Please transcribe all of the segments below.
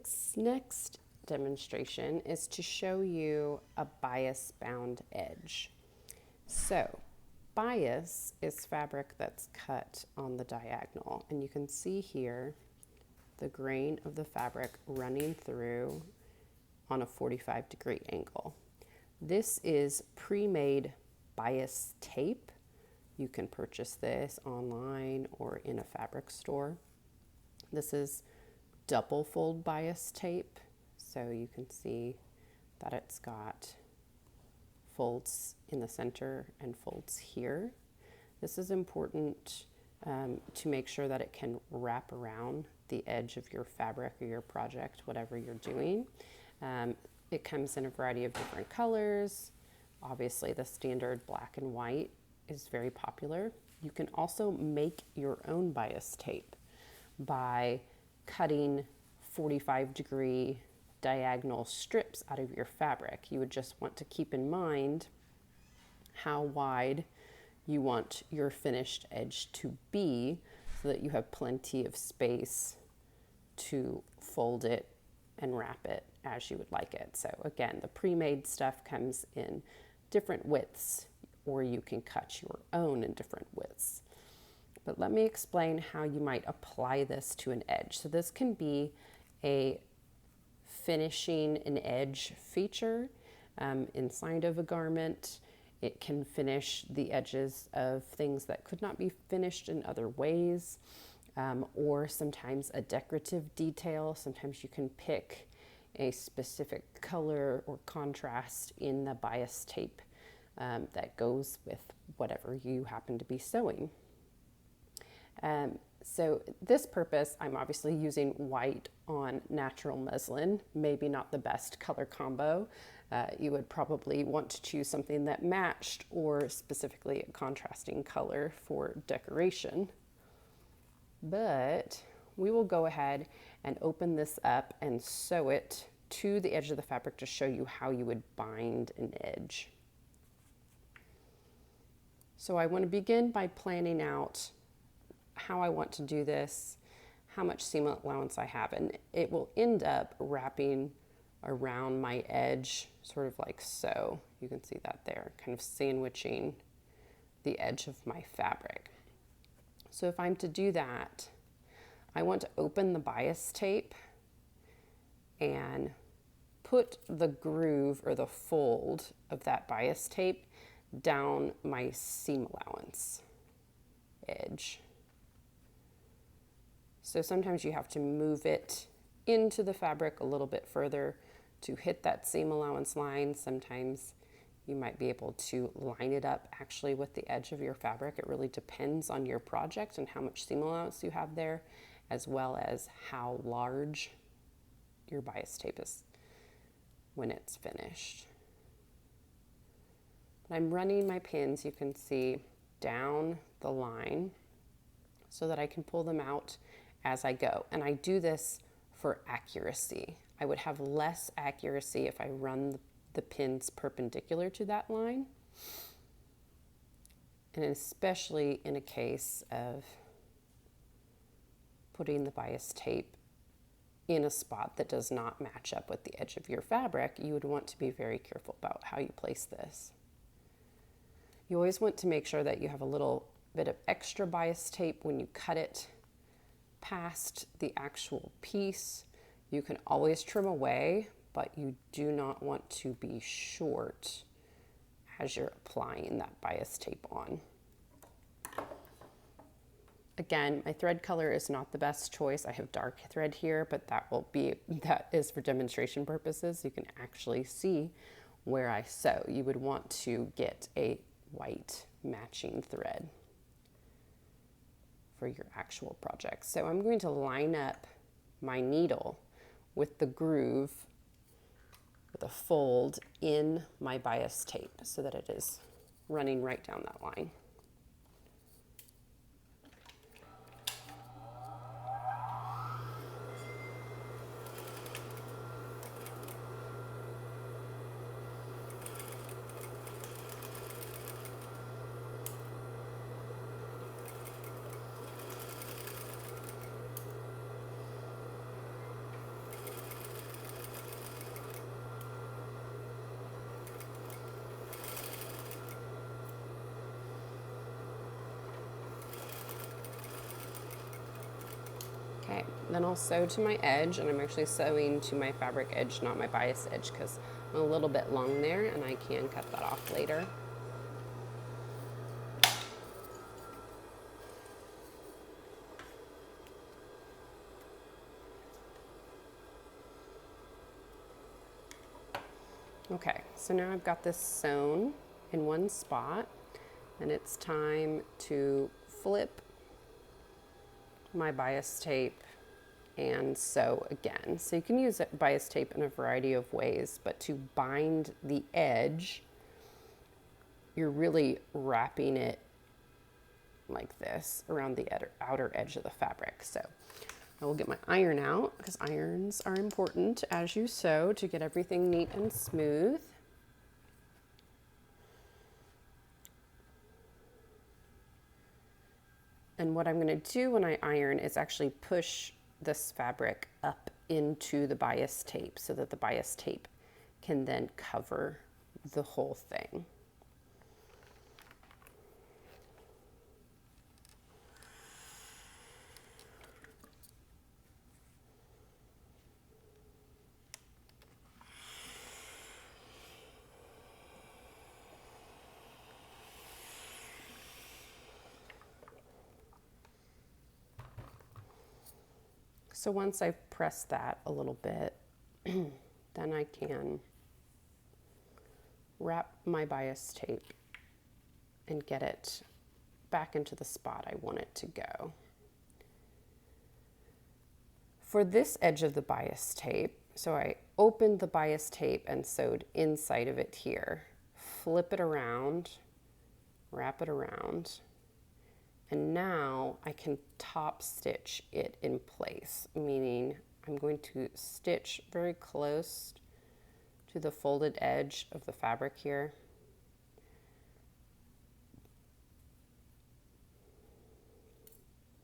This next demonstration is to show you a bias bound edge. So bias is fabric that's cut on the diagonal, and you can see here the grain of the fabric running through on a 45-degree angle. This is pre-made bias tape. You can purchase this online or in a fabric store. This is double fold bias tape, so you can see that it's got folds in the center and folds here. This is important to make sure that it can wrap around the edge of your fabric or your project, whatever you're doing. It comes in a variety of different colors. Obviously, the standard black and white is very popular. You can also make your own bias tape by cutting 45-degree diagonal strips out of your fabric. You would just want to keep in mind how wide you want your finished edge to be so that you have plenty of space to fold it and wrap it as you would like it. So again, the pre-made stuff comes in different widths, or you can cut your own in different widths. But let me explain how you might apply this to an edge. So this can be a finishing an edge feature inside of a garment. It can finish the edges of things that could not be finished in other ways, or sometimes a decorative detail. Sometimes you can pick a specific color or contrast in the bias tape that goes with whatever you happen to be sewing. So this purpose, I'm obviously using white on natural muslin, maybe not the best color combo. You would probably want to choose something that matched, or specifically a contrasting color for decoration. But we will go ahead and open this up and sew it to the edge of the fabric to show you how you would bind an edge. So I want to begin by planning out how I want to do this, how much seam allowance I have, and it will end up wrapping around my edge, sort of like so. You can see that there, kind of sandwiching the edge of my fabric. So if I'm to do that, I want to open the bias tape and put the groove or the fold of that bias tape down my seam allowance edge. So sometimes you have to move it into the fabric a little bit further to hit that seam allowance line. Sometimes you might be able to line it up actually with the edge of your fabric. It really depends on your project and how much seam allowance you have there, as well as how large your bias tape is when it's finished. I'm running my pins, you can see, down the line so that I can pull them out as I go. And I do this for accuracy. I would have less accuracy if I run the pins perpendicular to that line. And especially in a case of putting the bias tape in a spot that does not match up with the edge of your fabric, you would want to be very careful about how you place this. You always want to make sure that you have a little bit of extra bias tape when you cut it past the actual piece. You can always trim away, but you do not want to be short as you're applying that bias tape on. Again, my thread color is not the best choice. I have dark thread here, but that is for demonstration purposes. You can actually see where I sew. You would want to get a white matching thread for your actual project. So I'm going to line up my needle with the groove, with a fold in my bias tape so that it is running right down that line. Okay, then I'll sew to my edge, and I'm actually sewing to my fabric edge, not my bias edge, because I'm a little bit long there and I can cut that off later. Okay, so now I've got this sewn in one spot, and it's time to flip my bias tape and sew again. So you can use bias tape in a variety of ways, but to bind the edge, you're really wrapping it like this around the outer edge of the fabric. So I will get my iron out, because irons are important as you sew to get everything neat and smooth. And what I'm going to do when I iron is actually push this fabric up into the bias tape so that the bias tape can then cover the whole thing. So once I've pressed that a little bit, then I can wrap my bias tape and get it back into the spot I want it to go. For this edge of the bias tape, so I opened the bias tape and sewed inside of it here, flip it around, wrap it around, and now I can top stitch it in place, meaning I'm going to stitch very close to the folded edge of the fabric here.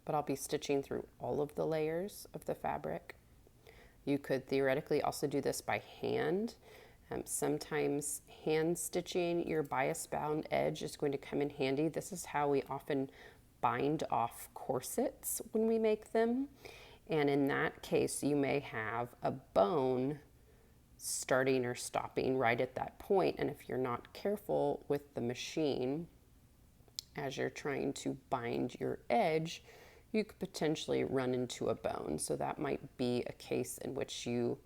But I'll be stitching through all of the layers of the fabric. You could theoretically also do this by hand. Sometimes hand stitching your bias bound edge is going to come in handy. This is how we often bind off corsets when we make them. And in that case, you may have a bone starting or stopping right at that point. And if you're not careful with the machine as you're trying to bind your edge, you could potentially run into a bone. So that might be a case in which you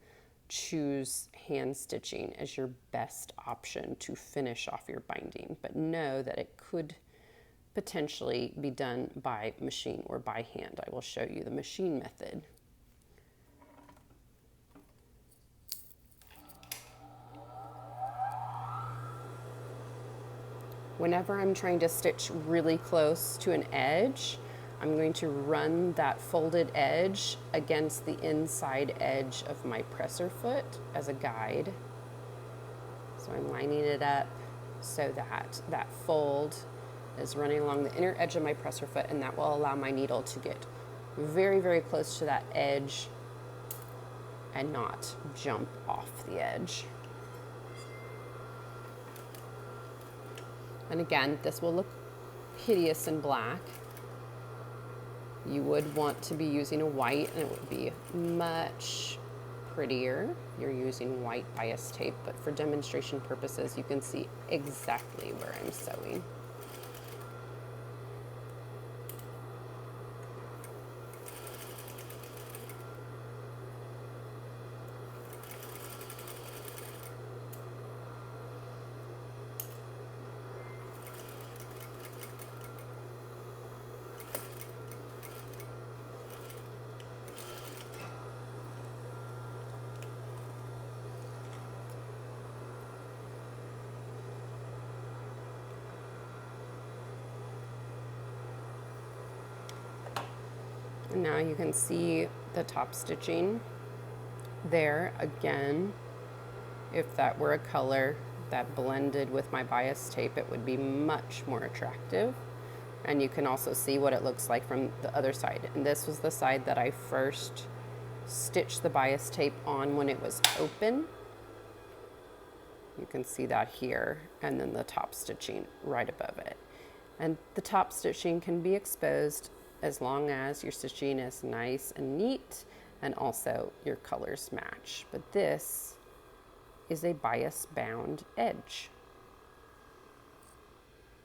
choose hand stitching as your best option to finish off your binding. But know that it could potentially be done by machine or by hand. I will show you the machine method. Whenever I'm trying to stitch really close to an edge, I'm going to run that folded edge against the inside edge of my presser foot as a guide. So I'm lining it up so that that fold is running along the inner edge of my presser foot, and that will allow my needle to get very, very close to that edge and not jump off the edge. And again, this will look hideous in black. You would want to be using a white, and it would be much prettier. You're using white bias tape, but for demonstration purposes, you can see exactly where I'm sewing. And now you can see the top stitching there again. If that were a color that blended with my bias tape, it would be much more attractive. And you can also see what it looks like from the other side. And this was the side that I first stitched the bias tape on when it was open. You can see that here, and then the top stitching right above it. And the top stitching can be exposed as long as your stitching is nice and neat and also your colors match. But this is a bias bound edge.